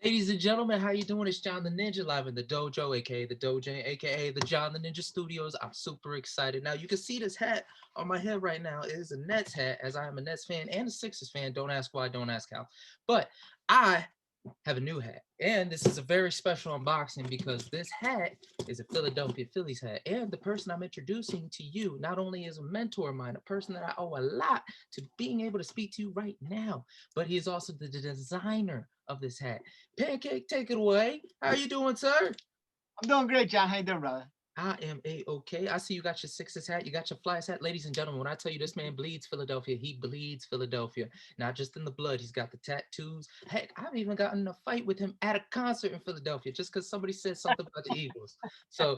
Ladies and gentlemen, how you doing? It's John the Ninja live in the dojo, aka the dojo, aka the John the Ninja Studios. I'm super excited. Now you can see this hat on my head right now. It is a Nets hat, as I am a Nets fan and a Sixers fan. Don't ask why, don't ask how. But I have a new hat. And this is a very special unboxing because this hat is a Philadelphia Phillies hat. And the person I'm introducing to you not only is a mentor of mine, a person that I owe a lot to being able to speak to you right now, but he is also the designer of this hat. Pancake, take it away. How are you doing, sir? I'm doing great, John. How you doing, brother? I am a-okay. I see you got your Sixers hat, you got your Flyers hat. Ladies and gentlemen, when I tell you this man bleeds Philadelphia, he bleeds Philadelphia. Not just in the blood, he's got the tattoos. Heck, I've even gotten in a fight with him at a concert in Philadelphia just because somebody said something about the Eagles. So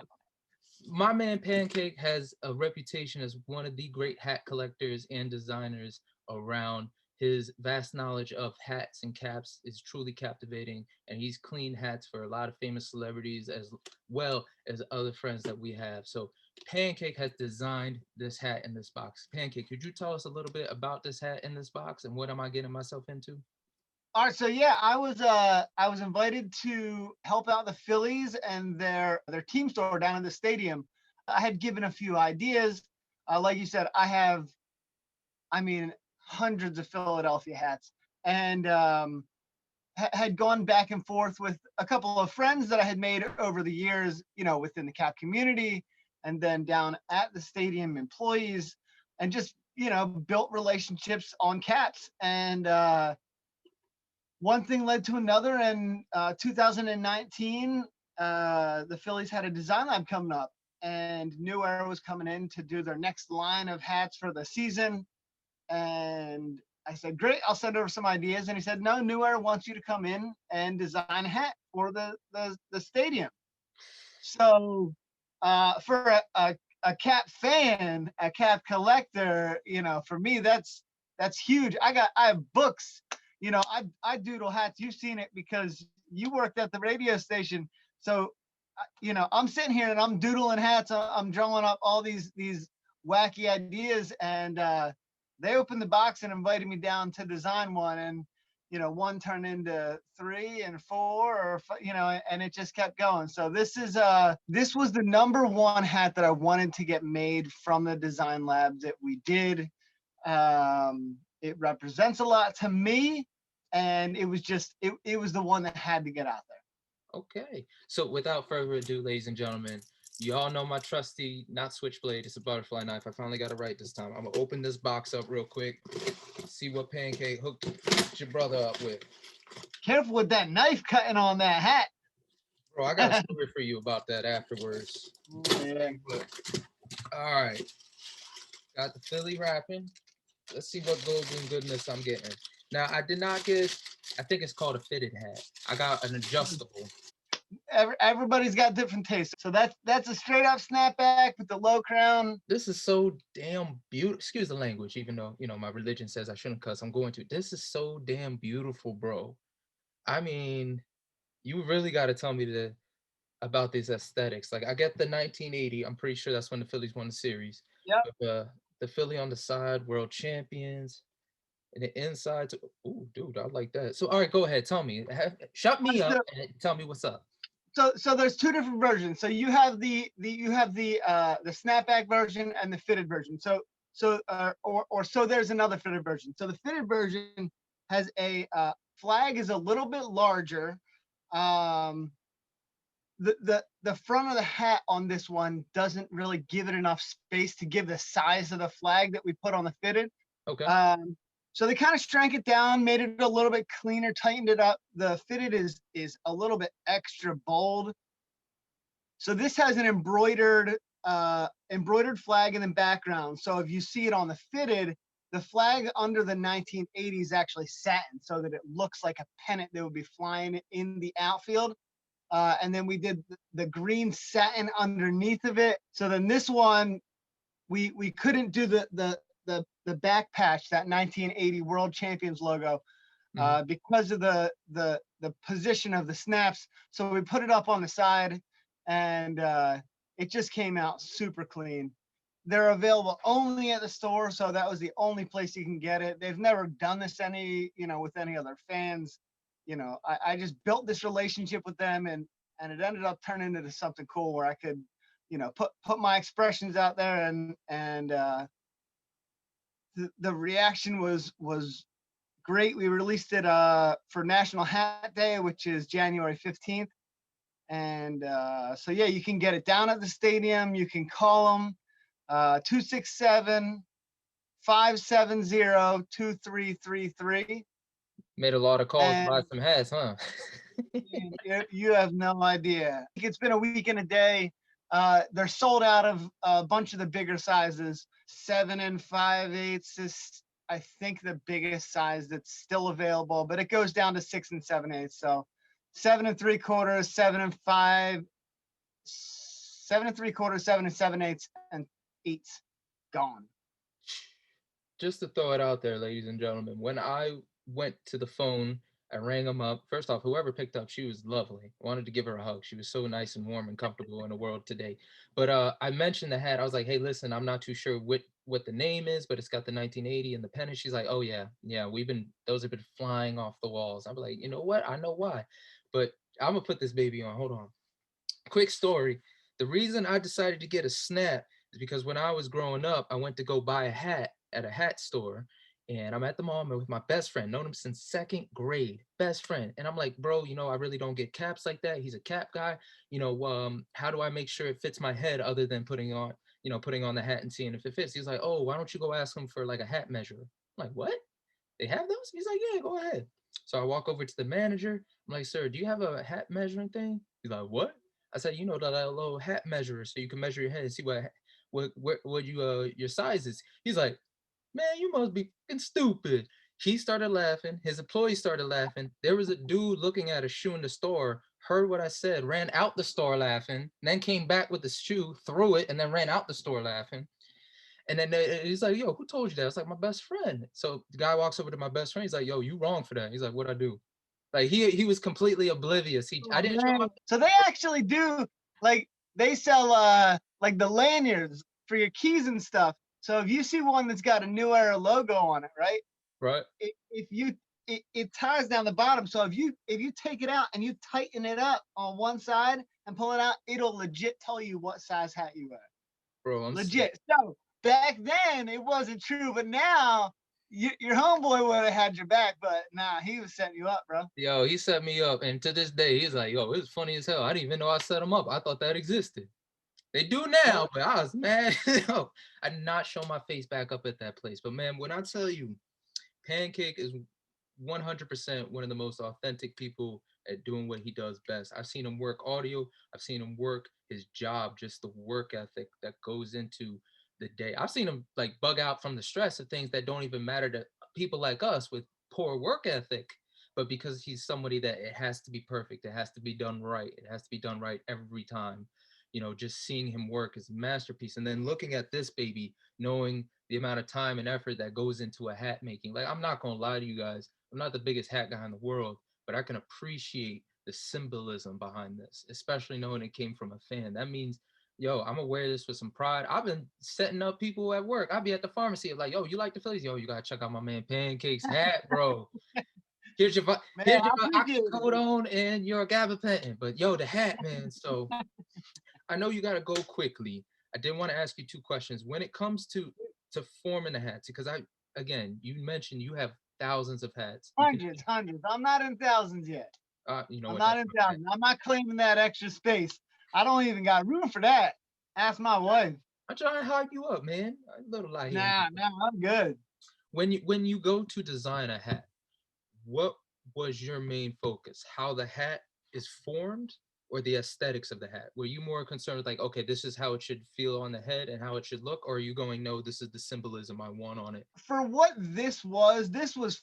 my man Pancake has a reputation as one of the great hat collectors and designers around. His vast knowledge of hats and caps is truly captivating, and he's cleaned hats for a lot of famous celebrities as well as other friends that we have. So, Pancake has designed this hat in this box. Pancake, could you tell us a little bit about this hat in this box and what am I getting myself into? All right, so yeah, I was invited to help out the Phillies and their team store down in the stadium. I had given a few ideas. Like you said, I mean, hundreds of Philadelphia hats, and had gone back and forth with a couple of friends that I had made over the years, within the cap community, and then down at the stadium, employees, and just built relationships on caps. And one thing led to another. And 2019, the Phillies had a design lab coming up, and New Era was coming in to do their next line of hats for the season. And I said, great, I'll send over some ideas. And he said, no, New Era wants you to come in and design a hat for the stadium. So for a cap fan, a cap collector, for me, that's huge. I have books, I doodle hats. You've seen it because you worked at the radio station. So, I'm sitting here and I'm doodling hats. I'm drawing up all these wacky ideas. And they opened the box and invited me down to design one. And, one turned into three and four, and it just kept going. So this was the number one hat that I wanted to get made from the design labs that we did. It represents a lot to me, and it was the one that had to get out there. Okay. So without further ado, ladies and gentlemen, you all know my trusty, not switchblade, it's a butterfly knife. I finally got it right this time. I'm gonna open this box up real quick, see what Pancake hooked your brother up with. Careful with that knife cutting on that hat. Bro, I got a story for you about that afterwards. Yeah. All right, got the Philly wrapping. Let's see what golden goodness I'm getting. Now, I did not get, I think it's called a fitted hat. I got an adjustable. Everybody's got different tastes. So that's a straight up snapback with the low crown. This is so damn beautiful. Excuse the language, even though, my religion says I shouldn't cuss. I'm going to. This is so damn beautiful, bro. I mean, you really got to tell me about these aesthetics. Like, I get the 1980. I'm pretty sure that's when the Phillies won the series. Yep. With, the Philly on the side, world champions. And the inside, ooh, dude, I like that. So, all right, go ahead. Tell me. Shut me up So, and tell me what's up. so there's two different versions. So you have the snapback version and the fitted version. Or so there's another fitted version. So the fitted version has a flag is a little bit larger. Um, the front of the hat on this one doesn't really give it enough space to give the size of the flag that we put on the fitted. Okay. So they kind of shrank it down, made it a little bit cleaner, tightened it up. The fitted is a little bit extra bold. So this has an embroidered flag in the background. So if you see it on the fitted, the flag under the 1980s actually satin, so that it looks like a pennant that would be flying in the outfield. And then we did the green satin underneath of it. So then this one, we couldn't do the back patch, that 1980 World Champions logo, because of the position of the snaps. So we put it up on the side, and it just came out super clean. They're available only at the store, so that was the only place you can get it. They've never done this with any other fans. I just built this relationship with them, and it ended up turning into something cool where I could, put my expressions out there, and the reaction was great. We released it for National Hat Day, which is January 15th. And so yeah, you can get it down at the stadium. You can call them 267-570-2333. Made a lot of calls to buy And some hats, huh? you have no idea. It's been a week and a day. They're sold out of a bunch of the bigger sizes. 7 5/8 is, I think, the biggest size that's still available, but it goes down to 6 7/8. So 7 3/4, 7 5, 7 3/4, 7 7/8, and 8's gone. Just to throw it out there, ladies and gentlemen, when I went to the phone, I rang them up. First off, whoever picked up, she was lovely. I wanted to give her a hug. She was so nice and warm and comfortable in the world today. But I mentioned the hat. I was like, hey, listen, I'm not too sure what the name is, but it's got the 1980 and the pennant. She's like, oh yeah, yeah, those have been flying off the walls. I'm like, you know what? I know why. But I'm gonna put this baby on. Hold on. Quick story. The reason I decided to get a snap is because when I was growing up, I went to go buy a hat at a hat store. And I'm at the mall with my best friend, known him since second grade, best friend. And I'm like, bro, I really don't get caps like that. He's a cap guy. How do I make sure it fits my head other than putting on the hat and seeing if it fits? He's like, oh, why don't you go ask him for like a hat measure? I'm like, what? They have those? He's like, yeah, go ahead. So I walk over to the manager. I'm like, sir, do you have a hat measuring thing? He's like, what? I said, that little hat measure so you can measure your head and see what your size is. He's like, man, you must be fucking stupid. He started laughing. His employees started laughing. There was a dude looking at a shoe in the store, heard what I said, ran out the store laughing, then came back with the shoe, threw it, and then ran out the store laughing. And then he's like, yo, who told you that? It's like, my best friend. So the guy walks over to my best friend. He's like, yo, you wrong for that. He's like, what'd I do? Like he was completely oblivious. I Oh didn't show my man! So they actually do, like, they sell like the lanyards for your keys and stuff. So if you see one that's got a New Era logo on it, right? right. If you it ties down the bottom. So if you take it out and you tighten it up on one side and pull it out, it'll legit tell you what size hat you wear. Bro, I'm sick. Legit. So back then it wasn't true, but now your homeboy would have had your back, but nah, he was setting you up, bro. Yo, he set me up, and to this day, he's like, yo, it was funny as hell. I didn't even know I set him up. I thought that existed. They do now, but I was mad. Yo, I did not show my face back up at that place. But man, when I tell you, Pancake is 100% one of the most authentic people at doing what he does best. I've seen him work audio. I've seen him work his job, just the work ethic that goes into the day. I've seen him like bug out from the stress of things that don't even matter to people like us with poor work ethic. But because he's somebody that it has to be perfect, it has to be done right. It has to be done right every time. Just seeing him work is a masterpiece. And then looking at this baby, knowing the amount of time and effort that goes into a hat making. Like, I'm not gonna lie to you guys, I'm not the biggest hat guy in the world, but I can appreciate the symbolism behind this, especially knowing it came from a fan. That means, yo, I'm gonna wear this with some pride. I've been setting up people at work. I'll be at the pharmacy like, yo, you like the Phillies? Yo, you gotta check out my man Pancake's hat, bro. Here's your Man, here's I your appreciate it. oxycodone and your gabapentin. But yo, the hat, man. So I know you gotta go quickly. I did want to ask you two questions. When it comes to forming the hats, because again, you mentioned you have thousands of hats. You can, Hundreds. I'm not in thousands yet. you know I'm what? not That's in my bad. thousands. I'm not claiming that extra space. I don't even got room for that. Ask my wife. I'm trying to hype you up, man. A little light here. Nah, I'm good. When you go to design a hat, what was your main focus? How the hat is formed or the aesthetics of the hat? Were you more concerned with like, okay, this is how it should feel on the head and how it should look, or are you going, no, this is the symbolism I want on it? For what this was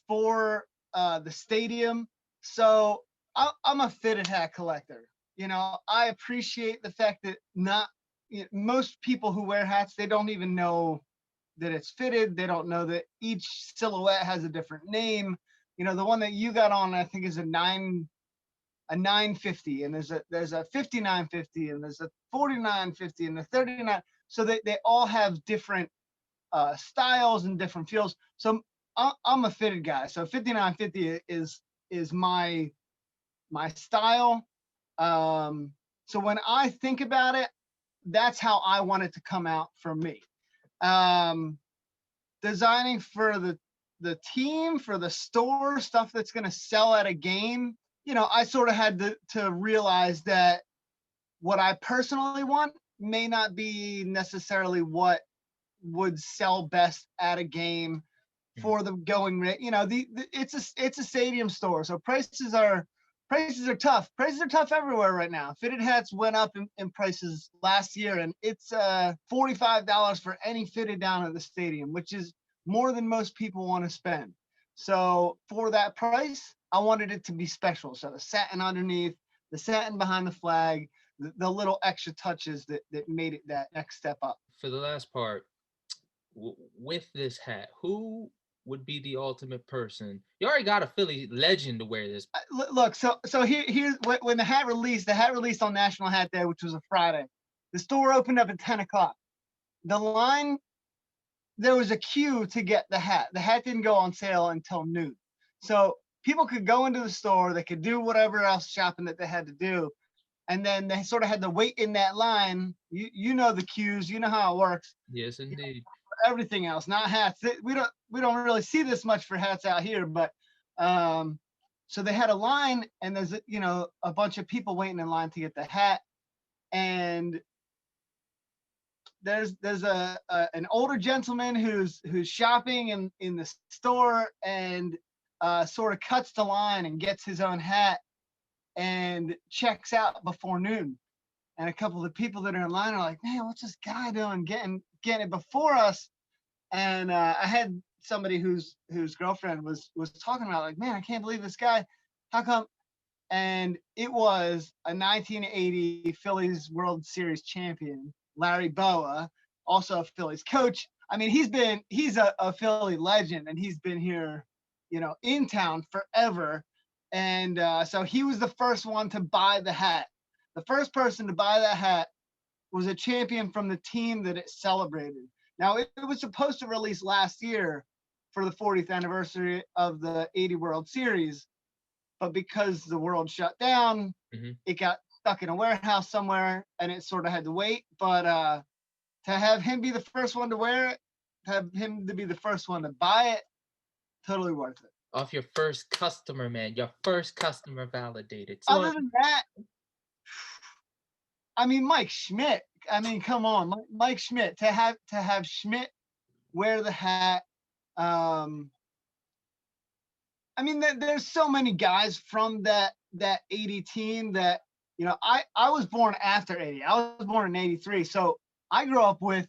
for the stadium. So I'm a fitted hat collector. I appreciate the fact that not most people who wear hats, they don't even know that it's fitted. They don't know that each silhouette has a different name. The one that you got on, I think, is a 950, and there's a 5950, and there's a 4950, and the 39. So they all have different styles and different feels. So I'm a fitted guy. So 5950 is is my style. So when I think about it, that's how I want it to come out for me. Designing for the team, for the store, stuff that's going to sell at a game, I sort of had to realize that what I personally want may not be necessarily what would sell best at a game for the going rate. It's a stadium store, so prices are tough. Prices are tough everywhere right now. Fitted hats went up in prices last year, and it's $45 for any fitted down at the stadium, which is more than most people want to spend. So for that price, I wanted it to be special. So the satin underneath, the satin behind the flag, the little extra touches that made it that next step up. For the last part, with this hat, who would be the ultimate person? You already got a Philly legend to wear this. Look, so here's when the hat released on National Hat Day, which was a Friday. The store opened up at 10 o'clock. The line, there was a queue to get the hat. The hat didn't go on sale until noon. So people could go into the store, they could do whatever else shopping that they had to do. And then they sort of had to wait in that line. You know the queues, you know how it works. Yes, indeed. Everything else, not hats. We don't really see this much for hats out here, but so they had a line, and there's a bunch of people waiting in line to get the hat, and there's an older gentleman who's shopping in the store, and sort of cuts the line and gets his own hat and checks out before noon. And a couple of the people that are in line are like, man, what's this guy doing getting it before us? And I had somebody whose girlfriend was talking about, like, man, I can't believe this guy. How come? And it was a 1980 Phillies World Series champion, Larry Boa, also a Phillies coach. I mean, he's a Philly legend, and he's been here, in town forever. And so he was the first one to buy the hat. The first person to buy that hat was a champion from the team that it celebrated. Now, it was supposed to release last year for the 40th anniversary of the 80 World Series, but because the world shut down, it got stuck in a warehouse somewhere, and it sort of had to wait. But to have him be the first one to wear it, to have him to be the first one to buy it, totally worth it. Off your first customer, man. Your first customer validated. Other than that, I mean, Mike Schmidt. I mean, come on, Mike Schmidt. To have Schmidt wear the hat. I mean, there's so many guys from that 80 team that, I was born after 80. I was born in 83. So I grew up with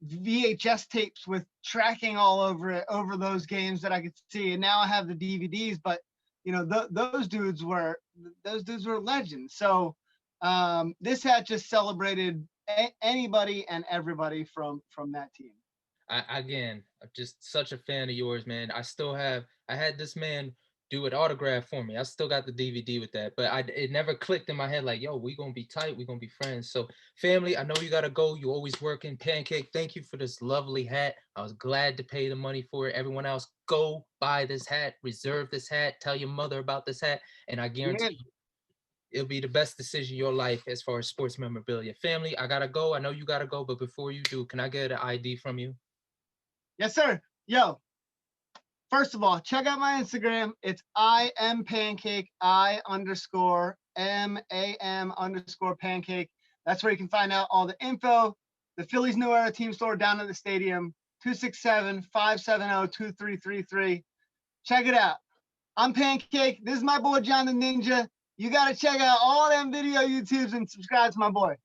VHS tapes with tracking all over it, over those games that I could see. And now I have the DVDs, but those dudes were legends. So this hat just celebrated anybody and everybody from that team. Again, I'm just such a fan of yours, man. I had this man do an autograph for me. I still got the DVD with that, but it never clicked in my head like, yo, we gonna be tight, we gonna be friends. So family, I know you gotta go. You always working. Pancake, thank you for this lovely hat. I was glad to pay the money for it. Everyone else, go buy this hat, reserve this hat, tell your mother about this hat, and I guarantee you, it'll be the best decision of your life as far as sports memorabilia. Family, I gotta go. I know you gotta go, but before you do, can I get an ID from you? Yes, sir. Yo, first of all, check out my Instagram. It's IMPancake, I_MAM_pancake. That's where you can find out all the info. The Phillies New Era team store down at the stadium, 267-570-2333. Check it out. I'm Pancake. This is my boy, John the Ninja. You got to check out all them video YouTubes and subscribe to my boy.